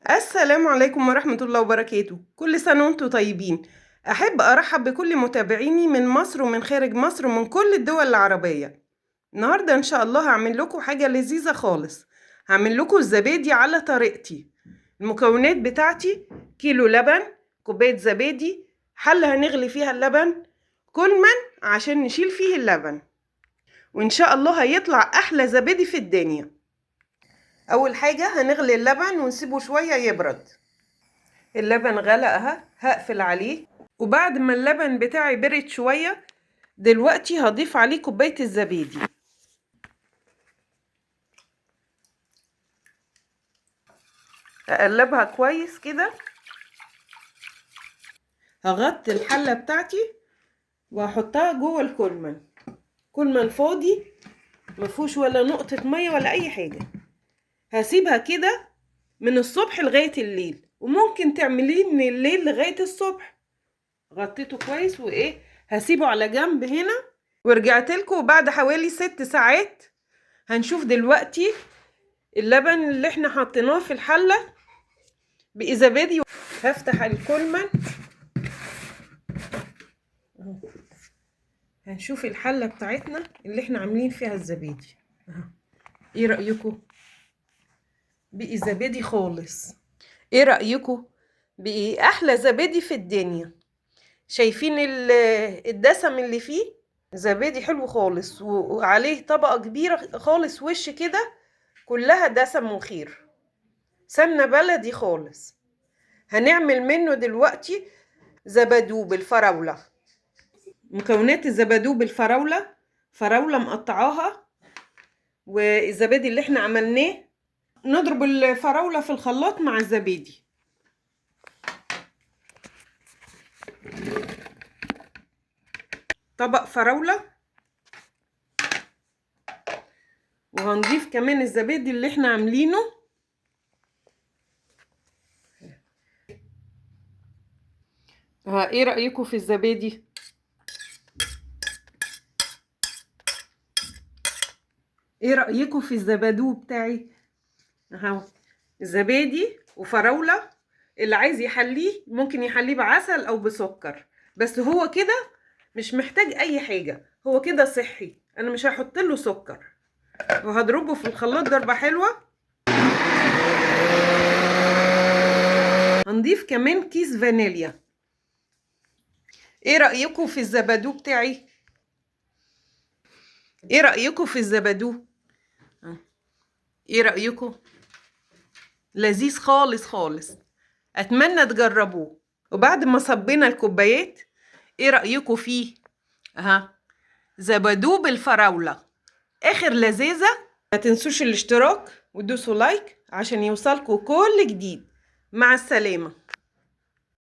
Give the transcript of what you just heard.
السلام عليكم ورحمة الله وبركاته. كل سنة وانتم طيبين. أحب أرحب بكل متابعيني من مصر ومن خارج مصر ومن كل الدول العربية. النهاردة إن شاء الله هعمل لكم حاجة لذيذة خالص. هعمل لكم الزبادي على طريقتي. المكونات بتاعتي: كيلو لبن، كوباية زبادي، حلة هنغلي فيها اللبن، كلمن عشان نشيل فيه اللبن، وإن شاء الله هيطلع أحلى زبادي في الدنيا. أول حاجة هنغلي اللبن ونسيبه شوية يبرد. اللبن غلى اهو، هقفل عليه. وبعد ما اللبن بتاعي برد شوية دلوقتي هضيف عليه كوباية الزبادي. اقلبها كويس كده. هغطي الحلة بتاعتي وهحطها جوه الكولمن. كولمن فاضي مفيهوش ولا نقطة مية ولا اي حاجة. هسيبها كده من الصبح لغاية الليل، وممكن تعمليه من الليل لغاية الصبح. غطيته كويس وايه، هسيبه على جنب هنا. ورجعت لكم بعد حوالي 6 ساعات. هنشوف دلوقتي اللبن اللي احنا حطيناه في الحلة بقى زبادي. هفتح الكولمن، هنشوف الحلة بتاعتنا اللي احنا عاملين فيها الزبادي. ايه رأيكم؟ بقى زبادي خالص. ايه رأيكم؟ بقى احلى زبادي في الدنيا. شايفين الدسم اللي فيه؟ زبادي حلو خالص، وعليه طبقة كبيرة خالص وش كده كلها دسم وخير، سمنة بلدي خالص. هنعمل منه دلوقتي زبادو بالفراولة. مكونات الزبادو بالفراولة: فراولة مقطعاها، والزبادي اللي احنا عملناه. نضرب الفراولة في الخلاط مع الزبادي. طبق فراولة، وهنضيف كمان الزبادي اللي احنا عاملينه. ايه رأيكم في الزبادي؟ ايه رأيكم في الزبادو بتاعي؟ اهو زبادي وفراولة. اللي عايز يحليه ممكن يحليه بعسل او بسكر، بس هو كده مش محتاج اي حاجة، هو كده صحي. انا مش هحط له سكر، وهضربه في الخلاط ضربة حلوة. هنضيف كمان كيس فانيليا. ايه رأيكم في الزبادو بتاعي؟ ايه رأيكم في الزبادو؟ ايه رأيكم؟ لذيذ خالص خالص، اتمنى تجربوه. وبعد ما صبينا الكوبايات، ايه رأيكم فيه؟ زبادو بالفراولة، اخر لذيذة. ما تنسوش الاشتراك وتدوسوا لايك عشان يوصلكوا كل جديد. مع السلامة.